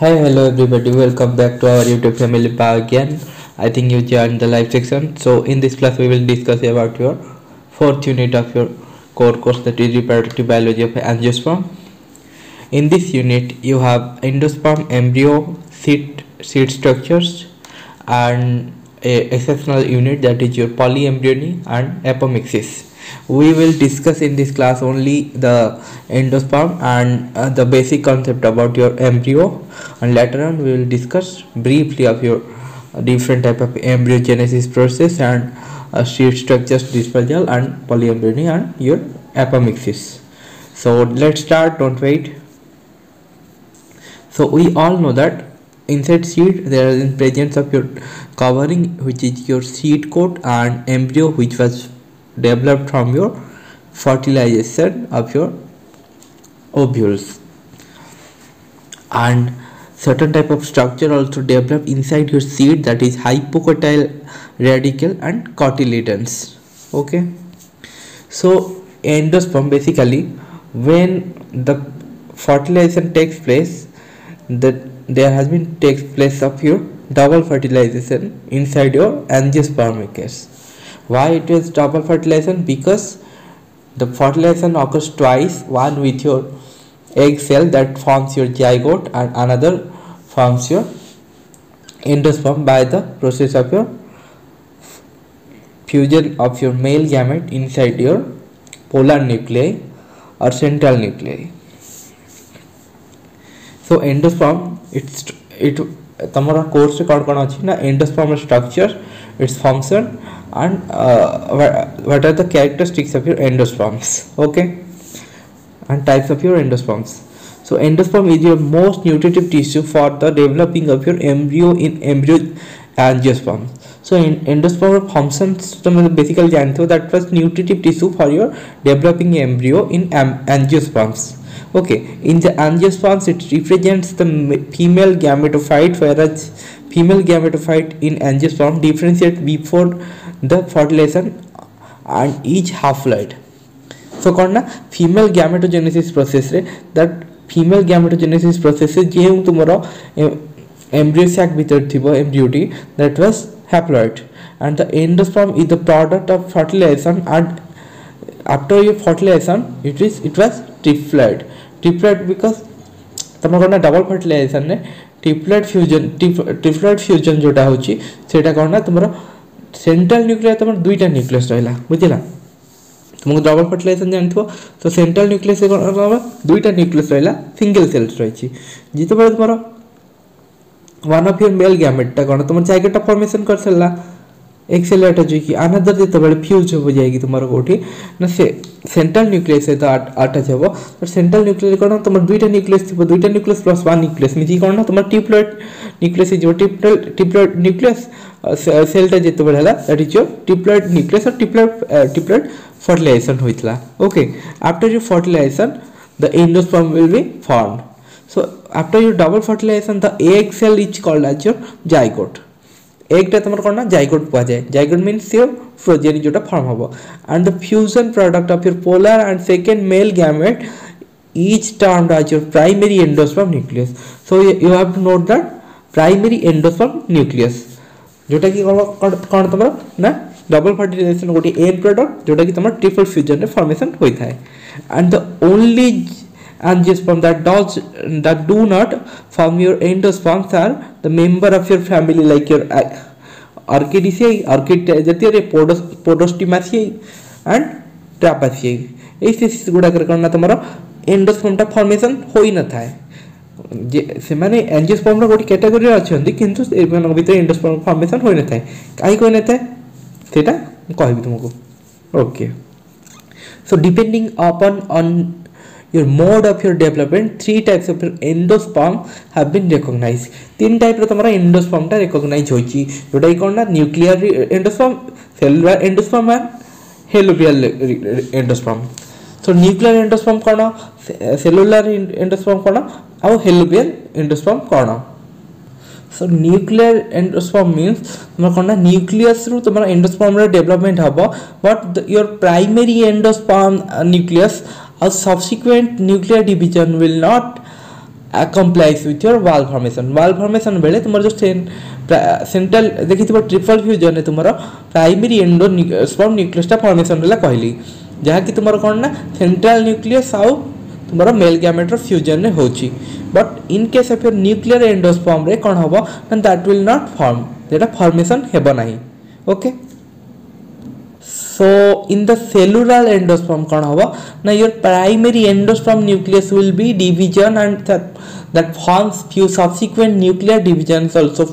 Hi, hello everybody. Welcome back to our YouTube family again. I think you joined the live section. So in this class, we will discuss about your fourth unit of your core course, that is reproductive biology of angiosperm. In this unit, you have endosperm, embryo, seed structures, and a exceptional unit, that is your polyembryony and apomixis. We will discuss in this class only the endosperm and the basic concept about your embryo, and later on we will discuss briefly of your different type of embryogenesis process and seed structures, dispersal and polyembryony and your apomixis. So let's start, don't wait. So we all know that inside seed there is in presence of your covering, which is your seed coat, and embryo, which was developed from your fertilization of your ovules, and certain type of structure also develop inside your seed, that is hypocotyl radicle and cotyledons. Okay, so endosperm, basically when the fertilization takes place, that there has been takes place of your double fertilization inside your angiospermicus. Why it is double fertilization? Because the fertilization occurs twice, one with your egg cell that forms your zygote and another forms your endosperm by the process of your fusion of your male gamete inside your polar nuclei or central nuclei. So endosperm, it तमरा course रे कौन अच्छी ना endosperm structure, its function, and what are the characteristics of your endosperms. Okay, and types of your endosperms. So endosperm is your most nutritive tissue for the developing of your embryo in embryo angiosperm. So in endosperm functions basically that was nutritive tissue for your developing embryo in angiosperms. Okay, in the angiosperms it represents the female gametophyte, whereas female gametophyte in angiosperm differentiate before the fertilization and each half-life. So कौन ना female gametogenesis process रे, that female gametogenesis process से जे तुम्हारा embryo sac भीतर Thibaut embryo T, that was haploid, and the endosperm is the product of fertilization, and after your fertilization it was triploid because तमरा double fertilization ने triplet fusion जोटा होची सेटा कोन ना तमरा central nucleus तमरा दुईटा न्यूक्लियस रहला, बुझिला तुमको डबल फर्टिलाइजेशन जानथो, तो सेंट्रल न्यूक्लियस से कोन दुईटा न्यूक्लियस रहला, सिंगल सेल्स रहिची जिते बळे तमरा one of your male gamete ता कोन तमरा जायगेटा फॉर्मेशन कर सला एक सेल अटैच की अनदर जेते बळे फ्यूज हो जाएगी तुम्हारा कोठी ना से सेंट्रल न्यूक्लियस से अटैच हेबो, तो सेंट्रल न्यूक्लियस कोन तुम दुईटा न्यूक्लियस थिबो, दुईटा न्यूक्लियस प्लस वन न्यूक्लियस मिजी कोन ना तुम ट्रिप्लेट न्यूक्लियस जो ट्रिप्लेट न्यूक्लियस सेलटा जेते बळे हला, that is your triplet nucleus और ट्रिप्लेट फर्टिलाइजेशन होइतला. Okay, after your fertilization the endosperm will be formed. So after your double fertilization the egg cell is called as your zygote. एगटा तुम कौन ना जाइगोट कह जाए. जाइगोट मीन्स योर प्रोजेनी जोटा form हम, and the fusion product of your polar and second male gamete is termed as your primary endosperm nucleus. So you have to note that primary endosperm nucleus जोटा कि कौन तुम ना double fertilization गोटे end product जोटा कि तुम triple fusion रे फॉर्मेशन होता है, and the only angiosperm that do not form your endosperms are the member of your family, like your Orchidaceae, Orchid जतिये Podostemaceae and Trapeziae. इस स्पीसीज गुड़ा कर करना तुम्हारा एंडोस्पर्म टा फॉर्मेशन होई न था जे से माने एंजियोस्पर्म रो गोटी कैटेगरी अछंती, किंतु एमान भीतर एंडोस्पर्म फॉर्मेशन होई न था. काई कोई न था सेटा कहबी तुमको. Okay, so depending upon your mode of your development, three types of endosperm have been recognized. तीन टाइप रो तमरा एंडोस्पर्म टा रिकॉग्नाइज होची, जोटा कि कोन ना nuclear endosperm, cellular endosperm and helobial endosperm. So nuclear endosperm कोन, सेलुलर एंडोस्पर्म कोन और हेलोबियल एंडोस्पर्म कोन. सो न्यूक्लियर एंडोस्पर्म मींस तुम कोन ना न्यूक्लियस रु तुम एंडोस्पर्म रे डेवलपमेंट हबो, but your primary endosperm nucleus a subsequent nuclear division will not complies with your वाल फॉर्मेशन बेले तुम जो सेंट्रल देखि ट्रिपल फ्यूजन तुम प्राइमरी एंडोस्पर्म न्यूक्लियसटा फॉर्मेशन है कहली जहाँकि तुम कौन ना सेंट्रल न्यूक्लियस आउ तुम मेल गैमेटर फ्यूजन होची but in case of your nuclear endosperm रे कौन हम ना दैट विल नॉट फॉर्म जेटा फॉर्मेशन हेबो नाही okay so in the cellular endosperm कौन होगा ना your primary endosperm nucleus will be division and that forms few subsequent nuclear divisions also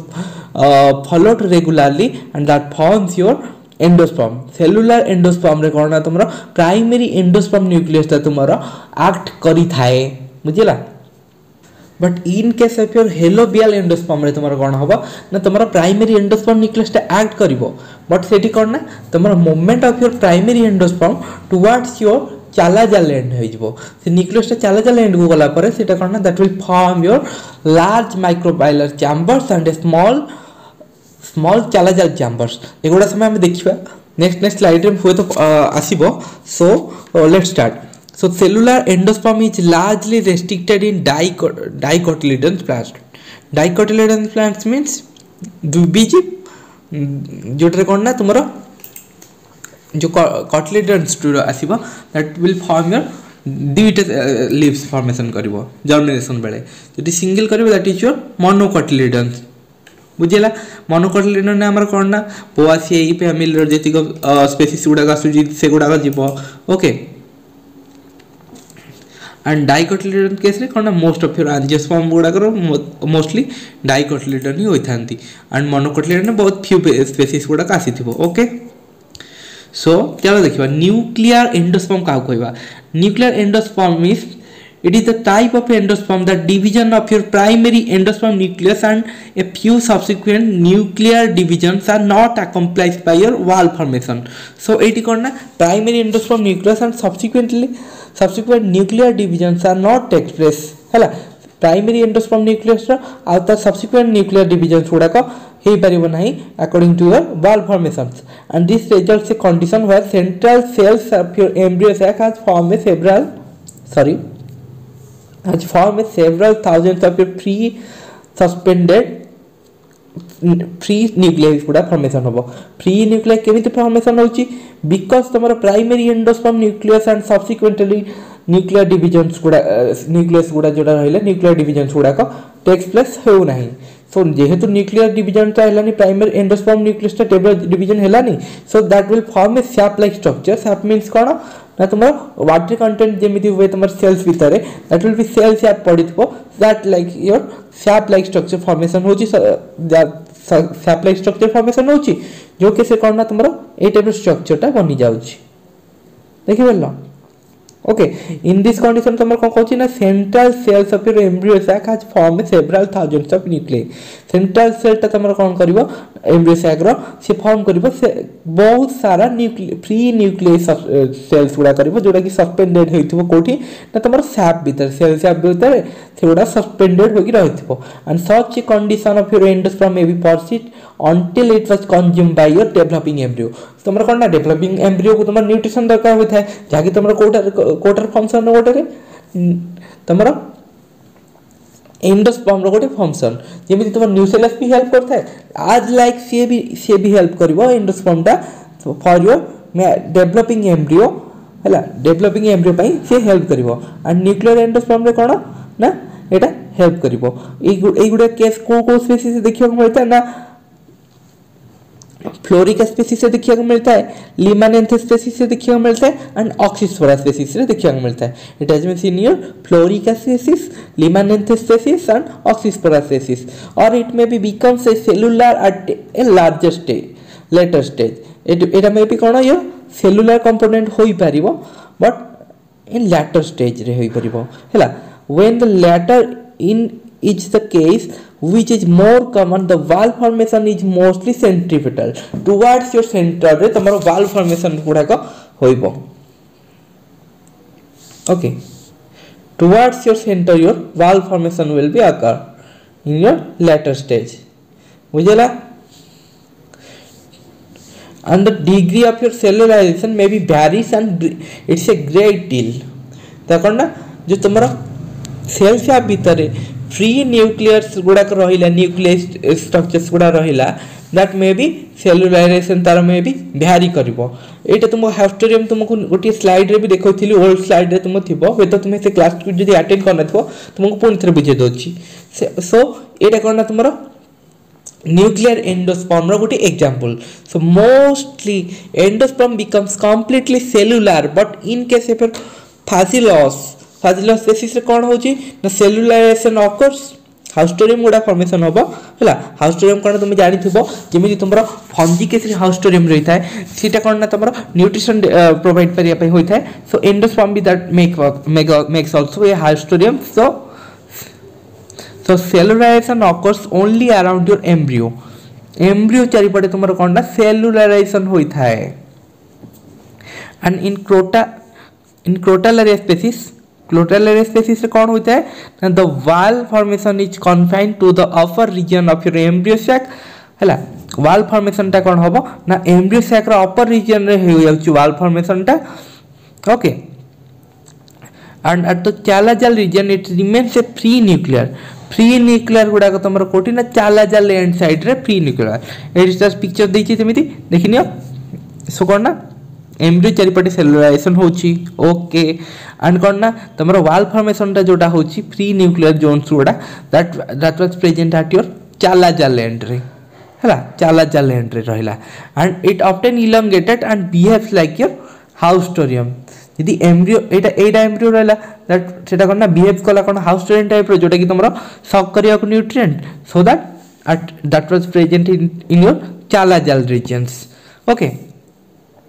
followed regularly and that forms your endosperm cellular endosperm रे कौन ना तुम्हारा primary endosperm nucleus ता तुम्हारा act करी थाए बुझिला but in case of your helobial endosperm रे तुम्हारा कौन होगा ना तुम्हारा प्राइमरी एंडोस्पर्म न्यूक्लियस टा एक्ट करिवो बट सेठी कौन ना तुम्हारा movement of your primary endosperm towards your chalazal end हो जिवो से न्यूक्लियस टा चालाजाल एंड को गला परे सेटा कौन ना that will form your large micropylar chambers and small chalazal chambers एगुडा समय हम देखिबा नेक्स्ट स्लाइड रे होय तो आसीबो so let's start So cellular endosperm is largely restricted in dicotyledon plants. Dicotyledon plants means द्विबीजी जोटरे कोन ना तुमरो जो cotyledons आसीबो that will form your दुईटा leaves formation करिवो germination बेले जदि सिंगल करिवो that is your monocotyledons बुझिला मोनोकोटिलेडन ने हमर कोन ना पोआसियाई फैमिली रो जेति स्पीसीज गुडा सुजी से गुडा जीवो ओके एंड डाइकोटिलेडन केस रे कोन मोस्ट ऑफ योर एंजियोस्पर्म गुडा करो मोस्टली डाइकोटिलेडन ही होई थांती एंड मोनोकोटिलेडन ने बहुत फ्यू स्पीसीज गुडा कासी थिबो ओके सो चलो देखिबा न्यूक्लियर एंडोस्पर्म का कहबा nuclear endosperm is it is the type of endosperm that division of your primary endosperm nucleus and a few subsequent nuclear divisions are not accompanied by your wall formation so it is na primary endosperm nucleus and subsequent nuclear divisions are not take place hela primary endosperm nucleus और the subsequent nuclear divisions गुडा को हे परिबो नाही according to your wall formations and this results a condition where central cells of your embryo sac has formed several thousands of your free nuclei गुडा formation होबो free nucleus केमिति formation होची because तमरो primary endosperm nucleus and subsequently nuclear divisions गुडा nucleus गुडा जोडा रहले nuclear divisions गुडा को टेक्स प्लेस हो नाही सो जेहेतु न्यूक्लियर डिविजन ता हेलानी प्राइमरी एंडोस्पर्म न्यूक्लियस ता डिविजन हेलानी so that will form a sap like structure sap means कोन ना तुमर वाटर कंटेंट जेमिति हुए तुमर सेल्स भीतर that will be cell sap पडिथबो that like your sap like structure formation होची सैप लाइक स्ट्रक्चर फॉर्मेशन होची जो के से कोन ना तुमर ए टाइप स्ट्रक्चर ता बनि जाउची देखि बेललो okay in this condition तुम कोन कहछि ना central cells of your embryo sac has form several thousands of nucleus central cell ता तुम कोन करिवो एम्ब्रियो सैक रो से फॉर्म करिवो से बहुत सारा फ्री न्यूक्लियस सेल्स गुडा करिवो जोडा कि सस्पेंडेड होइथिबो कोठी ना तुमर सैप भीतर सेल सैप भीतर सेगुडा सस्पेंडेड होगी रहिथिबो and such a condition of your endosperm may be persist until it was consumed by your developing embryo तुमरा कोन ना डेवलपिंग एम्ब्रियो को तुमरा न्यूट्रिशन दरकार होय थाए जाकि तुमरा कोटर फंक्शन गोटे तुमरा एंडोस्पर्म रो गोटे फंक्शन जेमिति तुम न्यूक्लियस भी हेल्प करता है आज लाइक से भी हेल्प करिवो एंडोस्पर्म ता फॉर योर डेवलपिंग एम्ब्रियो हला डेवलपिंग एम्ब्रियो पई से हेल्प करिवो एंड न्यूक्लियर एंडोस्पर्म रे कोन ना एटा हेल्प करिवो ए गुडे केस को स्पीसीज देखियो मिलता ना फ्लोरिका स्पीसीज से देखिए को मिलता है लिमानेंथस स्पीसीज से देखिए को मिलता है एंड ऑक्सीस्फोरा स्पीसीज से देखिए को मिलता है it has been seen in Floerkea species Limnanthes species and Oxyspora species और it may be becomes a cellular at a larger stage later stage एटा मे बी कोन यो सेलुलर कंपोनेंट होई परिबो बट इन लेटर स्टेज रे होई परिबो हैला when the later in is the case which is more common the wall formation is mostly centripetal towards your center रे तमरो wall formation गुडा को होइबो okay towards your center your wall formation will be occur in your later stage बुझला and the degree of your cellularization may be varies and it's a great deal त कोन ना जो तमरो cell SAP भीतर free nucleus गुड़ाक रहा nucleus structures गुड़ा रहा that may be सेलुलाराइजेशन तार may be भ्यारी करिवो एटा तुम हास्टोरियम तुमको गोटे स्लाइड रे भी देखौथिली ओल्ड स्लाइड रे तुम थिबो हे तो तुम से क्लास को जदी अटेंड करना थिबो तुमको पुन थरे बुझे दोछि सो एटा करना तुमरो nuclear endosperm ro gote example. So mostly endosperm becomes completely cellular but in case of phacillus species रे कोन होची ना cellularization occurs हाउस्टोरियम गुडा फॉर्मेशन होबो हला हाउस्टोरियम कोन तुम जानि थिबो जेमिति तुमरो फंजी केस रे हाउस्टोरियम रही थाए सीटा कोन ना तुमरो न्यूट्रिशन प्रोवाइड करिया पे होई थाए so endosperm be that makes also a haustorium so cellularization occurs only around your embryo चारिपटे तुमरो कोन ना cellularization होई थाए and in crotalaria species रे कोन होता है the wall formation is confined to the upper region of your embryo sac हला wall formation ता कोन होबो ना embryo sac रा upper region रे हो जाउची wall formation ता okay and at the chalazal region it remains a free nuclear गुडा को तमरो कोठी ना chalazal end side रे free nuclear at just picture देछि सेमिति देखिनियो सो कोन ना एम्ब्रियो चारिपटे सेलुलाराइजेशन होची ओके एंड कोन ना तमरो वाल फॉर्मेशन ता जोटा होची फ्री न्यूक्लियर जोन्स गुडा that was present at your chalazal end रे हला chalazal end रे रहला and it often elongated and behaves like your haustorium यदि एम्ब्रियो एटा एम्ब्रियो रहला दैट सेटा कोन ना बिहेव कला कोन हाउस्टोरियम टाइप रो जोटा कि तमरो सक करिया को nutrient so that was present in your chalazal regions okay.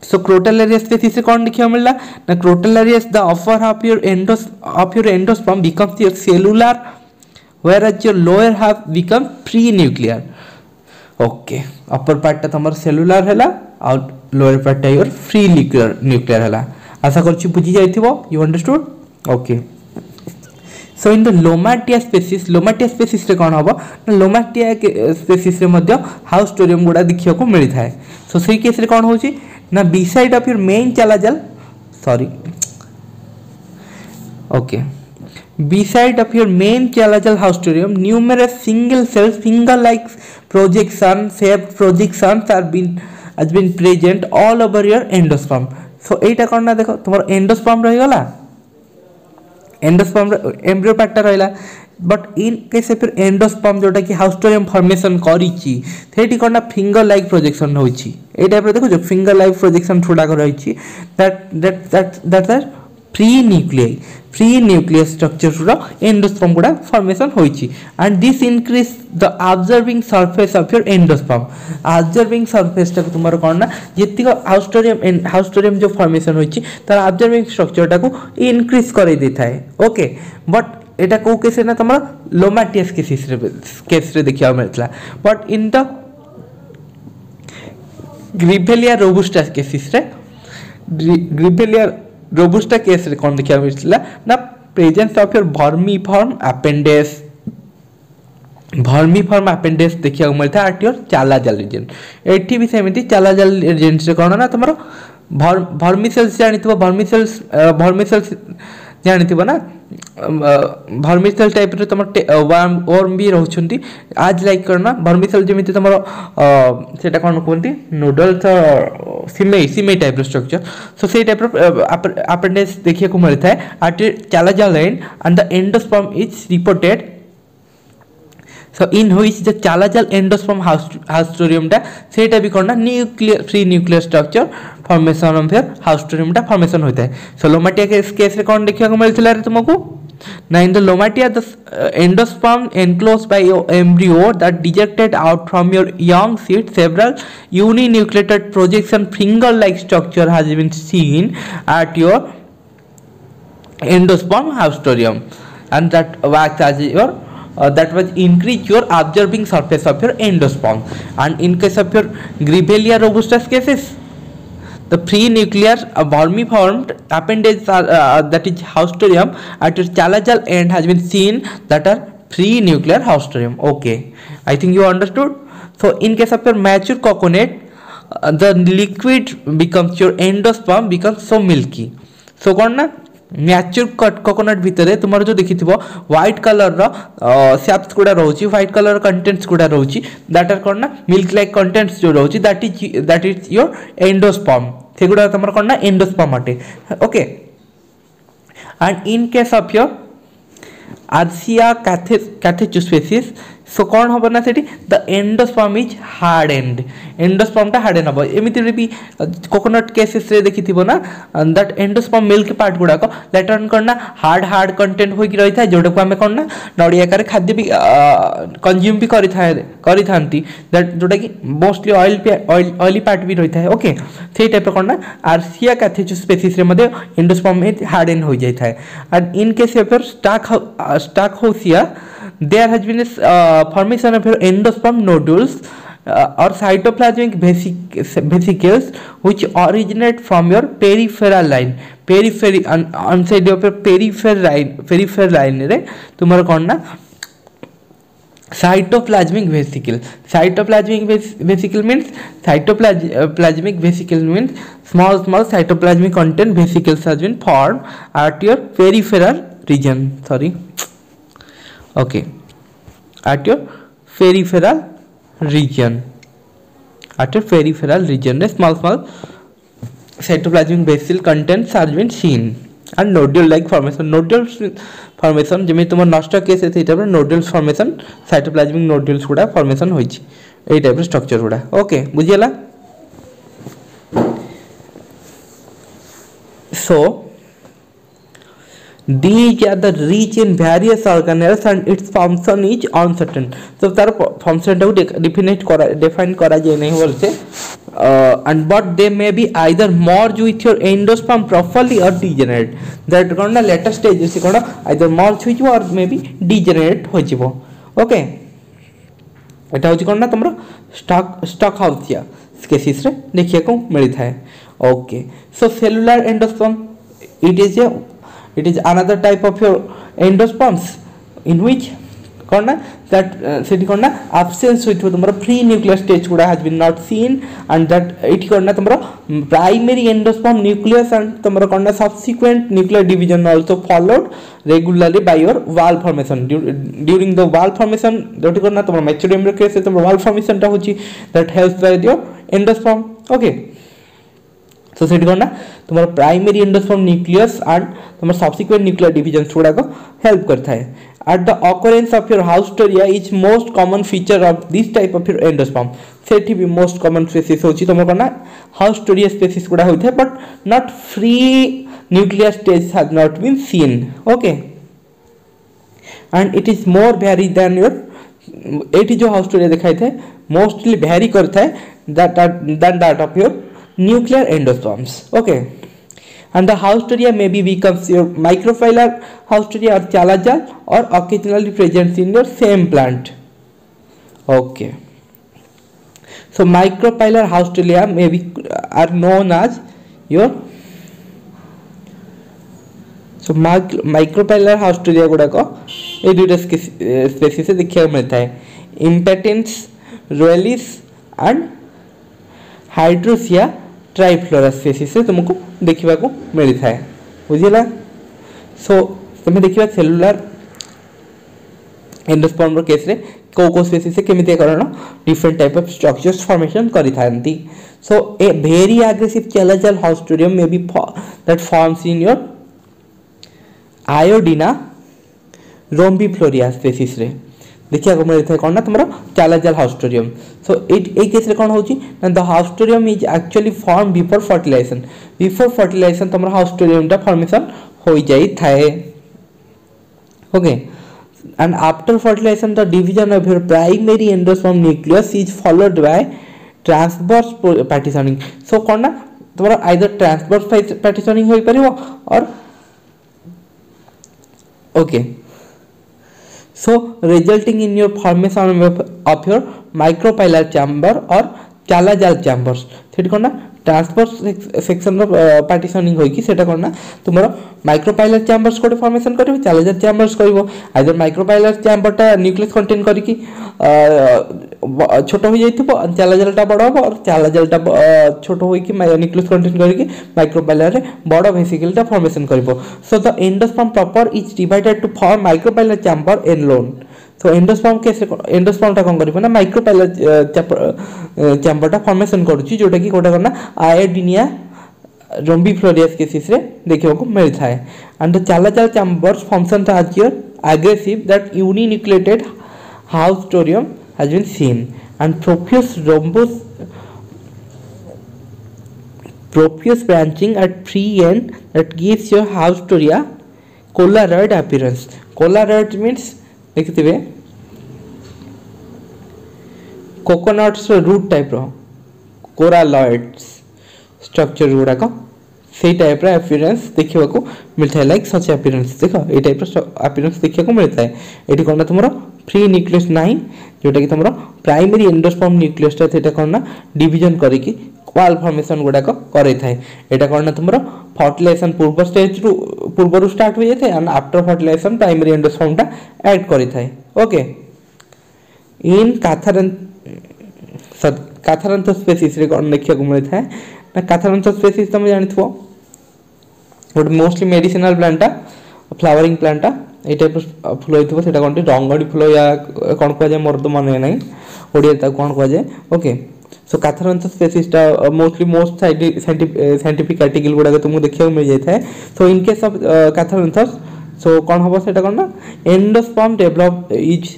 So crotalaria species से कौन देखिए मिलला ना crotalaria the upper half your endosperm becomes your cellular whereas your lower half becomes pre-nuclear okay upper part ता हमर cellular हैला और lower part ता your free nuclear हैला आशा करछि बुझी जाइथिबो you understood okay. So in the lomatia species रे कोन हबो ना lomatia species रे मध्ये हाउस्टोरियम गुडा देखियो को मिली थाए so सेही केस रे कोन होची ना beside of your main chalazal beside of your main chalazal haustorium numerous single cells finger like shaped projections has been present all over your endosperm so एटा करना देखो तुम्हारा endosperm रही गला एंडोस्पर्म एम्ब्रियो पार्ट रहला but in case फिर endosperm जोटा कि haustorium formation करिछि थेटी कोना फिंगर लाइक प्रोजेक्शन होइछि ए टाइप रे देखो जो फिंगर लाइक प्रोजेक्शन थोड़ा को रहिछि that are free nuclear structure रो एंडोस्पर्म गुडा फॉर्मेशन होइछि and this increase the observing surface of your endosperm observing surface ता तुमार कोन ना जेति हाउस्टोरियम जो फॉर्मेशन होइछि तार ऑब्जर्विंग स्ट्रक्चर ता को इंक्रीज करे देथाय ओके बट एटा को केस ना तमरा लोमाटियस केस रे देखिया मिलतला but in the Grevillea robusta cases रे ग्रिबेलिया रोबुस्टा केस रे कोन देखिया मिलतला ना presence of your vermiform appendix देखिया मिलता एट योर chalazal रीजन एठी भी सेमिति chalazal रीजन से कोन ना तमरो वर्मिसेल्स जानिथिबो वर्मिसेल्स जानिथिबो ना वर्मिसेल टाइप रे तमर वर्म भी रहउछंती आज लाइक करना वर्मिसेल जेमिति तमरो सेटा कोन कोनती नूडल्स सिमे टाइप रो स्ट्रक्चर सो से टाइप रो अपेंडेक्स देखिए को मिलता है eight chalazal end and the endosperm is reported so in which the chalazal endosperm haustorium टा सेटा भी करना free nuclear structure formation of haustorium टा फॉर्मेशन होता है सो लोमाटिया के केस रे कोन देखिया को मिलथिला रे तुमको ना in the Lomatia the endosperm enclosed by your embryo that ejected out from your young seed several uninucleated projection finger like structure has been seen at your endosperm haustorium and that works as your that was increase your observing surface of your endosperm and in case of your Gribellia robusta cases the free nuclear vermiformed appendage that is haustorium at your chalazal end has been seen that are free nuclear haustorium okay I think you understood so in case of your mature coconut the liquid becomes your endosperm becomes so milky so कौन ना mature coconut भितर तुम जो देखि white colour सैप्स गुड़ा रोचे white colour contents गुड़ा रोचे दैट आर कौन ना मिल्क लाइक कंटेंट्स जो रोचे दैट इज योर एंडोस्पर्म से गुड़ा तुम कौन ना एंडोस्पर्म अटे okay and in case of your Acacia catechu species so कौन हम ना सेठी the endosperm is hard and endosperm hard and हम एमती भी कोकोनट केसेस रे देखि ना दैट एंडोस्पर्म मिल्क पार्ट गुड़ाक लेटर ऑन करना हार्ड हार्ड कंटेंट होकी रही था जोटा को आम कौन ना नड़िया आकार खाद्य भी कंज्यूम भी करी दैट जोटा कि मोस्टली ऑयली पार्ट भी रही है ओके से टाइप कौन ना आर्सिया कैथेचु स्पीसीज रे मध्ये एंडोस्पर्म हार्ड एंड हो जाता है and in case of Stackhousia there has been a formation of your endosperm nodules or cytoplasmic vesicles which originate from your peripheral line on side of your peripheral line रे तुम्हारा कौन ना cytoplasmic vesicle means small cytoplasmic content vesicles has been formed at your peripheral region okay at your peripheral region the small cytoplasmic vesicle contents are been seen and nodule like formation जमी तुम नष्ट case है type nodules formation cytoplasmic nodules गुड़ा formation होइछि a type structure गुड़ा okay बुझियला so these are the rich in various organelles and its function is uncertain so तार function tau define करा जाए नहीं बोलते and but they may be either merge with your endosperm properly or degenerate that कौन ना later stage से कौन either merge हो जाओ or maybe degenerate हो जाओ okay एटा होची कौन ना तुमरो स्टॉकहाउसिया केसेस रे देखिया को मिलता है okay so cellular endosperm it is another type of your endosperms in which करना that सेठी करना absence हुई तुम्हारा free nuclear stage गुड़ा has been not seen and that it करना तुम्हारा primary endosperm nucleus and तुम्हारा करना subsequent nuclear division also followed regularly by your valve formation during the valve formation that करना तुम्हारा mature embryo case से तुम्हारा valve formation टा होची that helps by your endosperm okay so सेठी करना तुम्हारा प्राइमरी एंडोस्पर्म न्यूक्लियस एंड तुम्हारा सब्सिक्वेंट न्यूक्लियर डिविजन्स गुड़ा को हेल्प करता है at the occurrence of your haustoria is most common feature of this type of your endosperm सेठी भी मोस्ट कॉमन स्पीसीज होची तुम करना हाउस्टोरिया स्पीसीज गुड़ा होता है but not free nuclear stage has not been seen okay and it is more very then your एटी जो हाउस्टोरिया दिखाई थे मोस्टली वेरी करता है that of your nuclear endosperms okay and the haustoria may be becomes your microfilar haustoria or chalazal or occasionally present in your same plant okay so microfilar haustoria may be are known as your so microfilar haustoria गुड़ा को ये दुटा species से देखने को मिलता है impetens roelis and हाइड्रोसिया ट्राइफ्लोरा species से तुमको देखा मिलता है बुझेगा सो तुम देखा सेलुलर एंडोस्पर्म रो केस रे को स्पीसीज से केमिति कारण different type of structures formation करि थांती so a very aggressive chalazal haustorium may be that forms in your Iodina rhombifolia species रे देखिया को मिलता है कौन ना तुम्हारा चैलेंजर हाउस्टोरियम सो इट एक केस रे कौन होची the haustorium is actually form before fertilization तुम्हारा हाउस्टोरियम टा फॉर्मेशन हो जाई थाए okay and after fertilization the division of your primary endosperm nucleus is followed by transverse partitioning सो कौन ना तुम्हारा आइदर ट्रांसवर्स पार्टीशनिंग होई परिबो और okay so resulting in your formation of your micropylar chamber or chalazal chambers सेट करना transverse section partitioning होई कि सेटा करना तुम्हारा माइक्रोपाइलर चैम्बर्स कोटे फॉर्मेशन करिवो चालाजर चैम्बर्स करिवो आइदर माइक्रोपाइलर चैम्बर टा न्यूक्लियस कंटेन करी कि छोट हो जाइथिबो चलाचलटा बड़ हम और चलाचलटा छोट होइकी न्यूक्लियस कंटेन करके माइक्रोपाइलर रे बड़ वेसिकलटा फॉर्मेशन करिवो so the endosperm proper is divided to form micropylar chamber in लोन तो एंडोस्पर्म कैसे एंडोस्पर्मटा कौन करिवो ना माइक्रोपाइलर चैम्बरटा फॉर्मेशन करूची जोटा कि कोटा करना आयोडीनिया रोम्बिफ्लोरियस केसेस रे देखिबो को मिलता है and the chalazal chambers function as your aggressive that uninucleated haustorium has been seen and profuse branching at free end that gives your haustoria colloid appearance. Colloid means देखिथिबे coconuts root type रो coralloids structure गुडा को सेही type रो appearance देखिबा को मिलता है like such appearance देखो ए टाइप रो अपीयरेंस देखिबा को मिलता है एठी कोनना तुमरो फ्री न्यूक्लियस नाही जोटा कि तुमरो प्राइमरी एंडोस्पर्म न्यूक्लियस ता सेटा कोनना डिवीजन करी कि वाल फॉर्मेशन गुडा को करे थाए एटा कोनना तुमरो फर्टिलाइजेशन पूर्व स्टेज रु पूर्व स्टार्ट हो जाय and after fertilization primary endosperm ता ऐड करी थाए ओके इन काथारंथ स्पीसीज रे कोन देखिया को मिलता है ना काथारंथ स्पीसीज तुम जानिथबो गोटे मोस्टली मेडिसिनल प्लांटा फ्लावरिंग प्लांटा ए टाइप फुल होइथबो सेटा कोनटी रंगडी फुल या कोन को जाय मोर तो मन नै ओडिया ता कोन को जाय ओके सो काथारंथ स्पीसीज ता मोस्टली मोस्ट साइंटिफिक आर्टिकल गुडा तुमको देखिया मिल जाय है सो इन केस ऑफ काथारंथ सो कोन हबो सेटा कोन ना endosperm develop is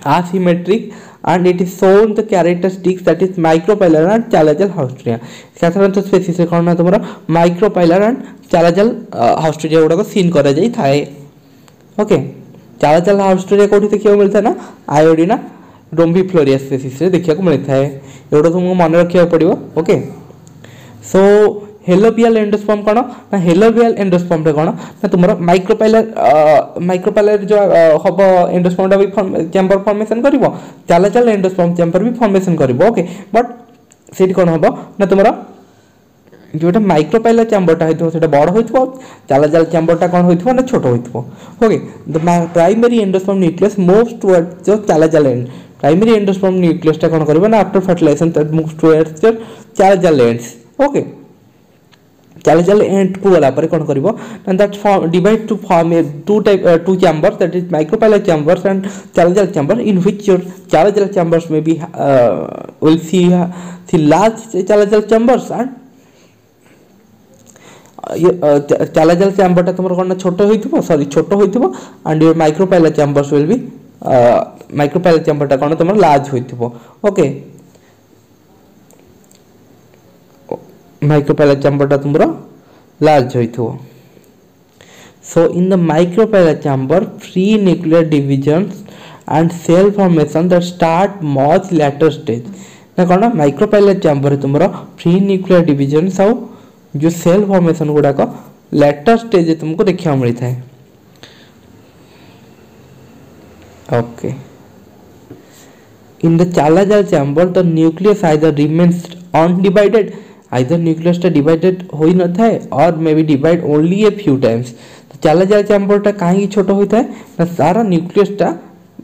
asymmetric and it is shown the characteristics that is micropylar and chalazal haustoria साधारणतः स्पीसीज कोन ना तुमरा माइक्रोपाइलर एंड चलाचल हॉस्टोरिया गुडा को सीन करा जाई थाए ओके चलाचल हॉस्टोरिया कोठी देखियो मिलता ना आयोडीना रोम्बिफ्लोरियस स्पीसीज रे देखियो मिलता है एडो तुमको मन रखिया पड़िबो ओके सो हेलोबियल एंडोस्पर्म कोन ना हेलोबियल एंडोस्पर्म रे कोन ना तुमरा माइक्रोपाइलर जो हबो एंडोस्पर्म भी चैम्बर फॉर्मेशन करिवो चलाचल एंडोस्पर्म चैम्बर भी फॉर्मेशन करिवो ओके बट सेठी कोन हबो ना तुमरा जोटा माइक्रोपाइलर चैम्बरटा होइथो सेटा बड़ होइथो चलाचल चैम्बरटा कोन होइथो ना छोटो होइथो okay the primary endosperm nucleus moves towards जो chalazal end primary endosperm nucleus टा कोन करबो ना after fertilisation that moves towards your chalazal ends okay chalazal end को वाला पर कोन करबो and that divide to form a two chambers that is micropylar chambers and chalacal chamber in which your chalacal chambers may be will see large chalacal chambers and chalacal chamber ता तुमर कोन छोटो होइथबो sorry छोटो होइथबो and your micropylar chambers will be micropylar chamber ता कोन तुमर large होइथबो okay micropylar chamber ta tumra large hoitho so in the micropylar chamber free nuclear divisions and cell formation that start much later stage na kona micropylar chamber tumra free nuclear divisions au jo cell formation guda ko later stage तुमको देखिया मिलता है okay in the chalacal chamber the nucleus either remains undivided either nucleus टा divided होई न थाए और may be divide only a few times तो चलाचल चैम्बर टा काहे छोटो होई थाए ना सारा न्यूक्लियस टा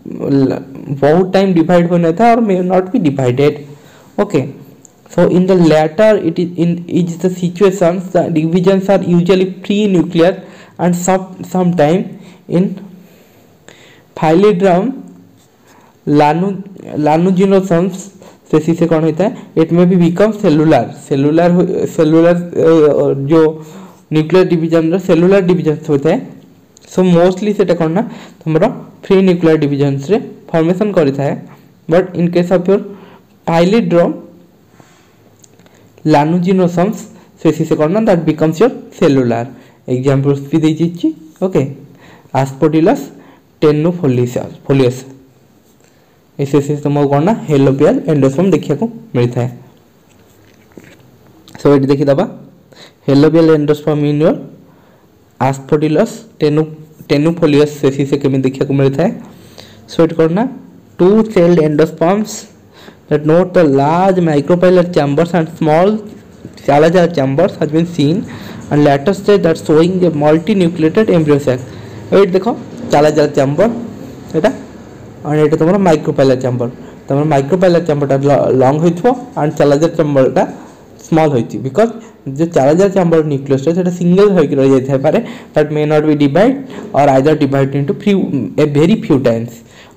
बहुत टाइम डिवाइड होने था और may not be divided okay so in the latter it is the situations the divisions are usually free nuclear and some time in Philydrum lanuginosums species से कौन होता है इट में भी बिकम सेलुलर जो nuclear division cellular division होता है so mostly सेटा कौन ना तुमरा फ्री न्यूक्लियर डिवीजन रे फॉर्मेशन करता है but in case of your Philydrum lanuginosums species से कौन ना that becomes your cellular examples भी दे दीची ओके एस्पोडिलस टेनुफोलियस ऐसे तुमको कौन ना हेलोबियल एंडोस्पर्म देखिया को मिलता है सो एटी देखि दबा helobial endosperm in your Asphodelus tenuifolius species से केमे देखिया को मिलता है सो एटी कौन ना two celled endosperms that note the large micropylar chambers and small chalacal chambers has been seen and later stage that showing a multinucleated embryo sac एट देखो चलाचल चैम्बर एटा एंड ये तुम माइक्रोपाइलर चैम्बर तुम micropylar चैम्बरटा long होइथो and chalazal चैम्बरटा small होइथि बिकॉज जो चालाजर चैम्बर न्यूक्लियस है सिंगल होइक रह जाय पारे but may not be divide और either divide into few a very few times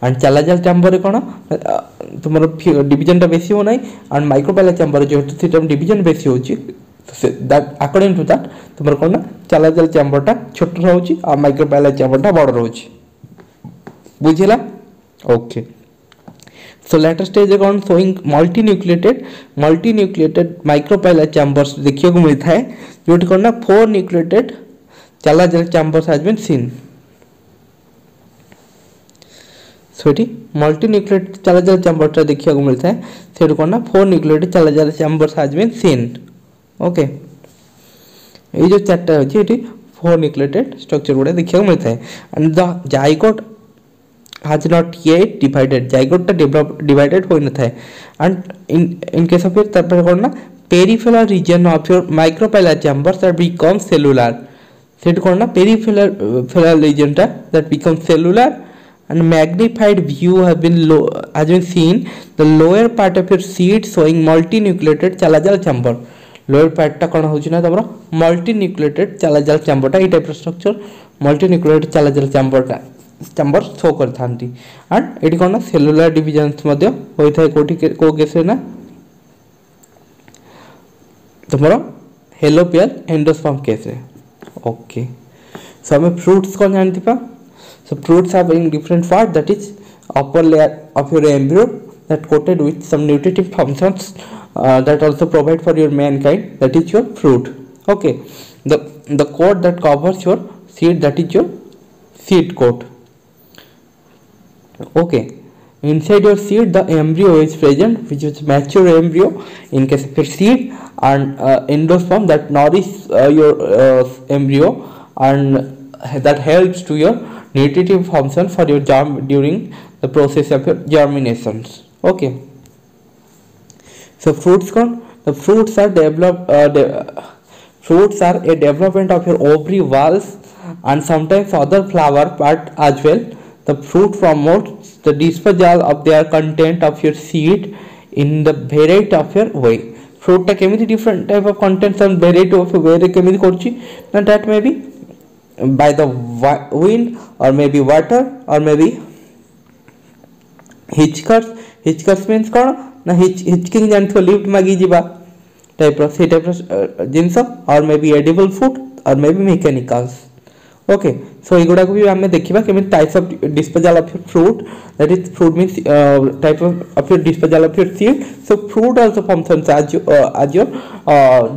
and chalazal chamber कौन तुम डिविजन टा बेसी हो ना एंड माइक्रोपाइलर चैम्बर जो डिविजन बेसी होची दैट अकॉर्डिंग टू दैट तुम कौन ना चालाजर चैम्बर टा छोट रोची और माइक्रोपाइलर चैम्बर टा बड़ रोची बुझिला ओके सो लेटर स्टेज कौन शोइंग मल्टीन्यूक्लिएटेड माइक्रोपाइलर चैम्बर्स देखिए को मिलता है जो कौन ना 4 nucleated chalazal chambers has been seen so ये मल्टीन्यूक्लिएटेड चालाजर चैम्बर देखिए को मिलता है से कौन ना 4 nucleated chalazal chambers has been seen okay ये जो चार्टा अच्छी ये 4 न्यूक्लिएटेड स्ट्रक्चर गुड़ा देखिए को मिलता है and the zygote has not yet divided zygote टा divided हो न था and in case of it तब कौन ना peripheral region of your micropylar chambers that becomes cellular set कौन ना peripheral region टा that becomes cellular and magnified view has been seen the lower part of your seed showing multinucleated chalazal chamber lower part टा कौन होची ना तमरो multinucleated chalazal chamber टा ये type structure multinucleated chalazal chamber show कर थांती and एटी कोन सेलुलर डिविजन्स मध्ये होई थाए कोठी को केस ना तमरो helobial endosperm case okay so हमें फ्रूट्स को जानती पा so fruits are in different part that is upper layer of your embryo that coated with some nutritive functions that also provide for your mankind that is your fruit okay the coat that covers your seed that is your seed coat okay inside your seed the embryo is present which is mature embryo in case of your seed and endosperm that nourish your embryo and that helps to your nutritive function for your germ during the process of your germinations okay so fruits the fruits are fruits are a development of your ovary walls and sometimes other flower part as well the fruit promotes the dispersal of their content of your seed in the variety of your way fruit ta kemiti different type of contents and variety of way re kemiti korchi na that may be by the wind or maybe water or maybe hitchcuts means कोन ना hitching जानथो lift मागी जिबा type रो से type रो जिंस और may be edible food और may be मेकानिकल्स okay so एगुडा को भी हमें देखिबा केमे types of disposal of your fruit that is fruit means type of your disposal of your seed so fruit also functions as your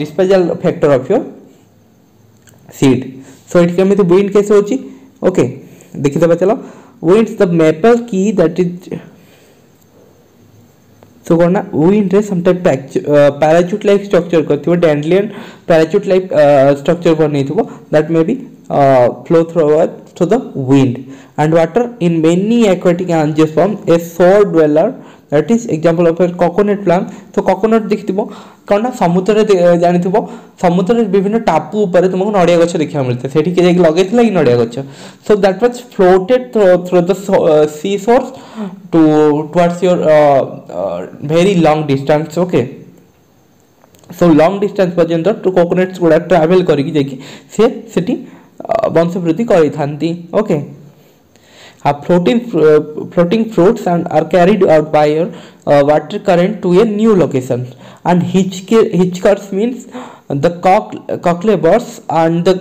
disposal factor of your seed so it केमे तो wind कैसे होची okay देखि दबा चलो winds the maple key that is so कोन ना wind रे some type parachute like structure करथिबो dandelion parachute like structure बनेथिबो that may be flow through the wind and water in many aquatic angiosperms a shore dweller that is example of a coconut plant तो coconut देखथिबो कोन ना समुद्र रे जानिथिबो समुद्र रे विभिन्न टापू ऊपर तुमको नडिया गछ देखिया मिलते सेठी के जाके लगेथिला कि नडिया गछ so that was floated through the sea shores towards your very long distance okay so long distance पर्यंत तो coconuts गुडा ट्रैवल करिकि जाकी से सेठी वंश वृद्धि करि थांती okay floating fruits and are carried out by your water current to a new location and hitchcuts means the cockleburrs and the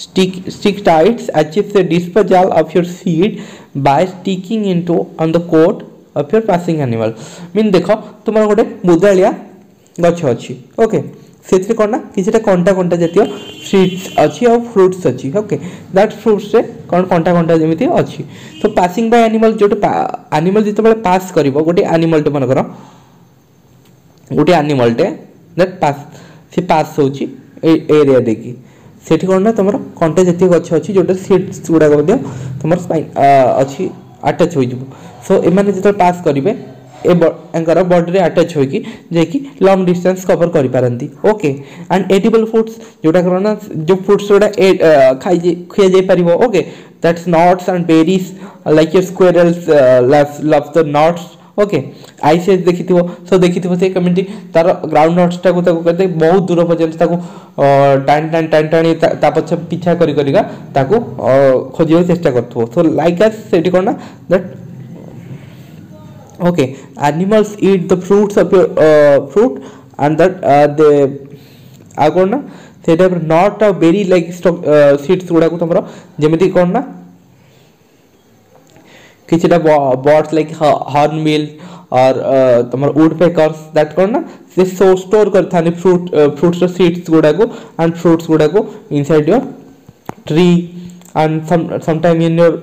stickites achieve the dispersal of your seed by sticking into on the coat of your passing animal mean देखो तुम्हारा गोटे मुदालिया गछ अछि okay सेथि कोन ना किछटा कंटा जतियो seeds अछि और fruits अछि ओके दैट फ्रूट्स रे कोन कंटा जेमिति अछि तो पासिंग बाय एनिमल जो एनिमल जते बेले पास करिवो गोटे एनिमल टे मन करो गोटे एनिमल टे दैट पास होची एरिया देखि सेठी कोन ना तमरो कंटा जतियो गछ अछि जोटे सीड्स गुडा को दियो तमर स्पाइन अछि अटैच होई जबो सो ए माने जते पास करिवे बॉडी रे अटैच होकी जे कि लॉन्ग डिस्टेंस कवर करि पारंती ओके एंड एडिबल फूड्स जोटा करना जो फ्रूट्स जोटा खाई खिया जाई परिबो okay that's nuts and berries like your squirrels love the nuts okay आईसीएस देखिथिबो सो देखिथिबो से कम्युनिटी तार ग्राउंड नट्स टाको कहते बहुत दूर पर्यंत ताको टाइन टाइन टाइन टाइन ता पछ पीछा करी करिगा ताको खोजियो चेष्टा करथबो सो लाइक अस सेठी कोना that okay animals eat the fruits of your fruit and that they agona सेटा not a very like seeds गुडा को तमरो जेमिति कोन ना किछटा बर्ड्स लाइक हॉर्नबिल और तमर वुड पेकर्स दैट कोन ना से स्टोर करथानी फ्रूट्स सीड्स गुडा को एंड फ्रूट्स गुडा को inside your tree and some time in your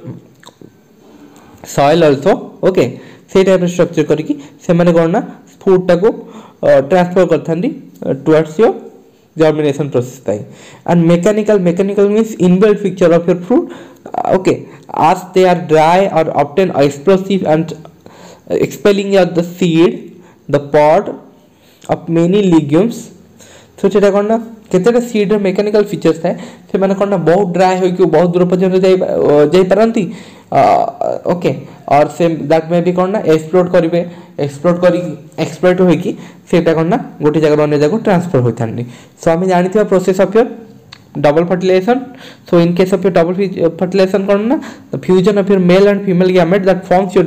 soil also okay से टाइप स्ट्रक्चर करके से माने कोन ना फूड टा को ट्रांसफर करथानी towards your germination process thai and mechanical means inbuilt feature of your fruit okay as they are dry or often explosive and expelling out the seed the pod of many legumes so सेटा कोन ना केतेटा seed mechanical features थाए से माने कोन ना बहुत dry होई कि बहुत दूर पर्यंत जाई पारंती ओके और से दैट मे बी कोन ना एक्सप्लोड होई कि सेटा कोन ना गोटी जगह अन्य जगह ट्रांसफर होई थानी सो हम जानिथिबा process of your double fertilisation so in case of your double fertilisation कोन ना the fusion of your male and female gamete that forms your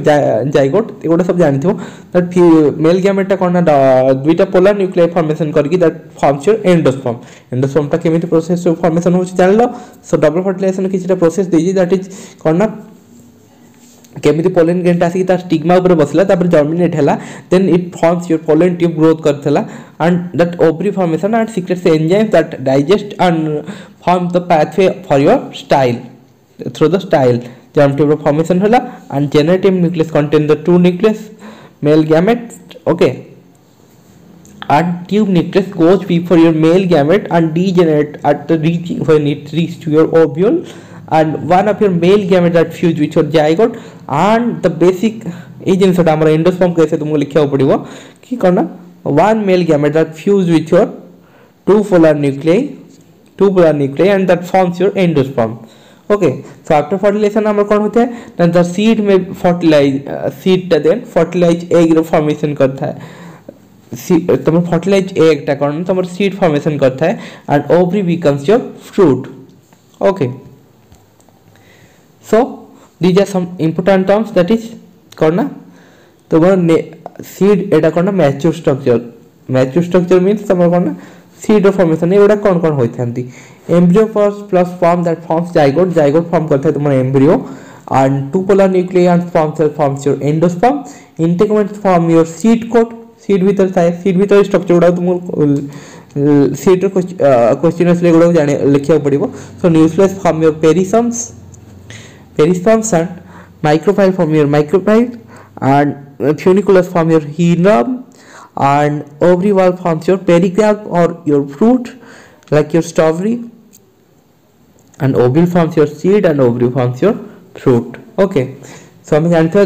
zygote एगोटा सब जानिथिबो दैट मेल गैमेट टा कोन ना दुईटा पोलर न्यूक्लियर फॉर्मेशन करके दैट फॉर्म्स योर एंडोस्पर्म टा केमिति प्रोसेस फॉर्मेशन होछि जानलो सो डबल फर्टिलाइजेशन किछटा प्रोसेस देजी दैट इज कोन ना केमिति पोलन ग्रेन आसी ता स्टिग्मा ऊपर बसला तापर जर्मिनेट हला then it forms your pollen tube growth करथला and that ovary formation and secretes enzymes that digest and form the pathway for your style through the style germ tube formation हला and generative nucleus contain the two nucleus male gamete okay and tube nucleus goes before your male gamete and degenerate at the reaching when it reaches to your ovule and one of your male gamete that fuse with your zygote and the basic ए जिनसटा हमर endosperm कैसे तुमको लिखिया पड़िबो कि करना one male gamete that fuse with your two polar nuclei and that forms your endosperm okay so after fertilization हमर कोन होता है then the seed में seed ता then fertilize egg रो formation करता है तुम fertilize egg ता कोन तुम seed formation करता है and ovary becomes your fruit okay so these are some important terms that is करना तुम सीड एटा करना मैच्योर स्ट्रक्चर मींस तुम करना सीड फॉर्मेशन एटा कौन कौन होई थांती embryo plus form that forms zygote form करता है तुम्हारा embryo and two polar nucleus and forms your endosperm integrate form your seed coat seed भीतर स्ट्रक्चर गुडा तुम सीड क्वेश्चन ले गुडा जाने लिखिया पड़िबो so nucleus form your perisperms and micropyle from your micropyle and funiculus from your hilum and ovary wall forms your pericarp or your fruit like your strawberry and ovule forms your seed and ovary forms your fruit okay so हम जानते हैं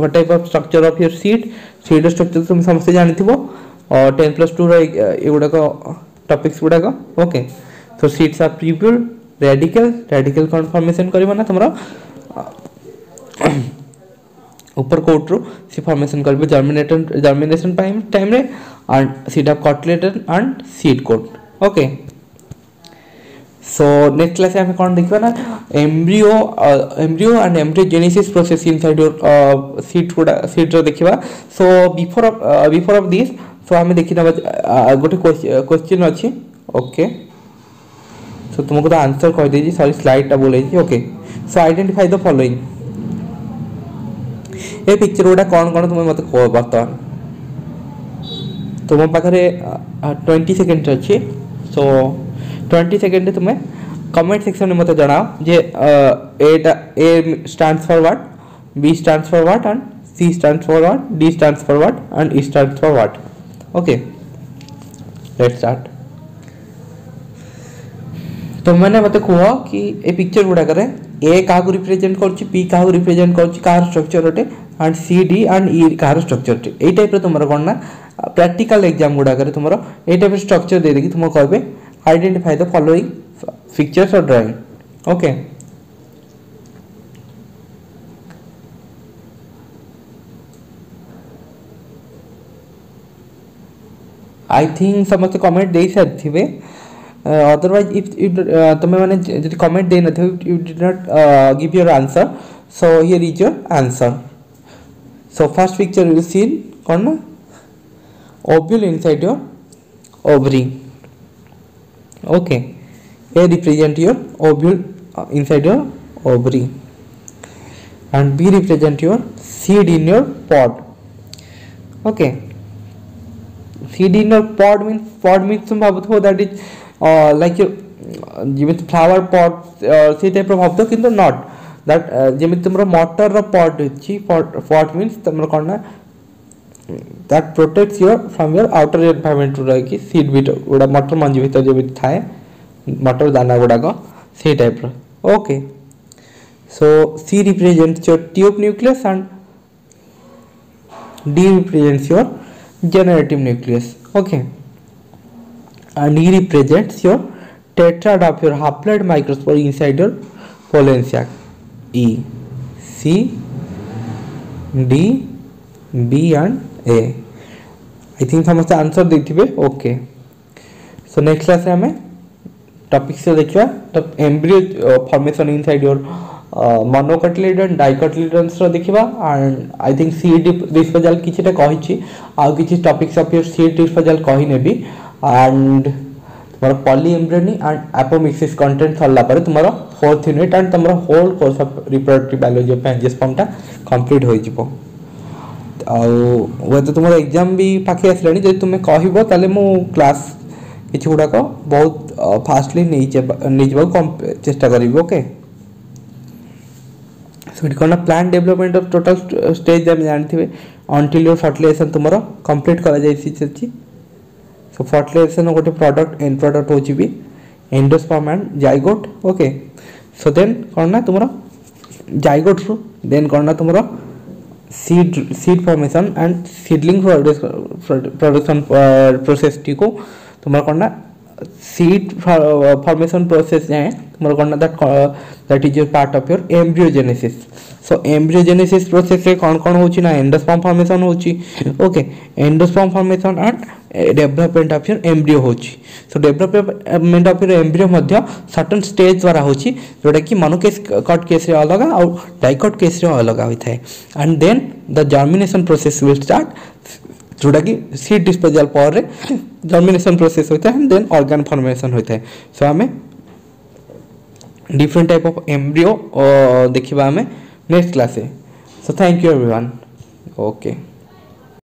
what type of structure of your seed structure तुम समझते जानथिबो और 10+2 रो एगुडा को topics गुडा को okay so seeds are prepure radical conformation करबो ना तमरा ऊपर कोट रो सी फॉर्मेशन करबे जर्मिनेशन टाइम रे and seed of cotyledon and seed coat okay so next class में कोन देखबा ना embryo and embryogenesis process inside your seed रो देखबा so before of this so हमें देखिना गोटे क्वेश्चन अछि ओके सो तुमको तो आंसर कह देजी सॉरी स्लाइड टा बोले छी okay so identify the following a picture गुडा कौन कौन तुम मत कह बर्तमान तुम पाखरे 20 सेकंड अच्छी सो 20 सेकंड तुम्हें कमेंट सेक्शन में मत जणाओ जे A stands for what B stands for what and C stands for what D stands for what and E stands for what okay let's start तो मैंने मत कह कि ए पिक्चर गुडा करे ए का रिप्रेजेंट करछि पी का रिप्रेजेंट करछि कार स्ट्रक्चर अटे and C D and E कार स्ट्रक्चर ए टाइप तुम कौन ना प्रैक्टिकल एग्जाम गुड़ाक तुम ए टाइप स्ट्रक्चर दे देगी तुम कहे आइडेंटिफाई द फॉलोइंग पिक्चर्स और ड्राइंग ओके आई थिंक समस्त कमेंट दे सारी थे अदरवाइज इफ तुम्हें मैंने जो कमेंट दे नथिबे you did not give your answer so here is your answer so first picture you seen कौन ना ovule inside your ovary okay A represent your ovule inside your ovary and B represent your seed in your pod okay seed in your pod means तुम भाबुथ हो that is like your Jimit flower pod से type of भाबुथ किंतु not that जिमित तुमरा motor रा pod अछि pod means तुमरा कौन ना that protects your from your outer environment रहा कि seed bit उड़ा motor मंजी भीतर जो भी थाए motor दाना गुड़ा का से टाइप रा okay so C represents your tube nucleus and D represents your generative nucleus okay and E represents your tetrad of your haploid microspore inside your pollen sac E C D B and A I think समस्त answer देथिबे okay so next class में हमें topic से देखिए तो embryo formation inside your monocotyledon dicotyledons रो देखिबा and I think सीडी disposal किछटा कहिछि आ किछि टॉपिक्स ऑफ योर सीडी डिस्पोजल कहि नेबी एंड तुम्हारा polyembryony and apomixis content सरला पर तुम्हारा फोर्थ यूनिट एंड तुम्हारा whole course of reproductive biology of angiosperm टा कंप्लीट होई जिवो आ वो तो तुम्हारा एग्जाम भी पाखे आसलानी जे तुमे कहिबो ताले मु क्लास किछि गुडा को बहुत फास्टली नहीं चेष्टा करी ओके सो इट कोना plant development of total stage हम जानथिबे अंटिल योर फर्टिलाइजेशन तुमरो कंप्लीट करा जायछि छी सो फर्टिलाइजेशन गोटे प्रोडक्ट एंड प्रोडक्ट होछि भी endosperm and zygote okay so then कोना तुमरो जाइगोट रो देन कोना तुमरो seed formation and seedling production process टी को तुम्हारा कोना सीड फॉर्मेशन प्रोसेस जाए तुम्हारा कोना that is your part of your embryogenesis so embryogenesis process से कौन कौन होची ना एंडोस्पर्म फॉर्मेशन होची okay endosperm formation and development of your embryo होची so development of your embryo मध्य सर्टेन स्टेज द्वारा होची जोटा कि मोनोकेस कट केस रे अलग और डाइकट केस रे अलग होई थाए and then the germination process will start जोटा कि सीड डिस्पोजल पर जर्मिनेशन प्रोसेस होता है देन ऑर्गन फॉर्मेशन होता है सो हमें डिफरेंट टाइप ऑफ एम्ब्रियो देखिबा हमें next class so thank you everyone okay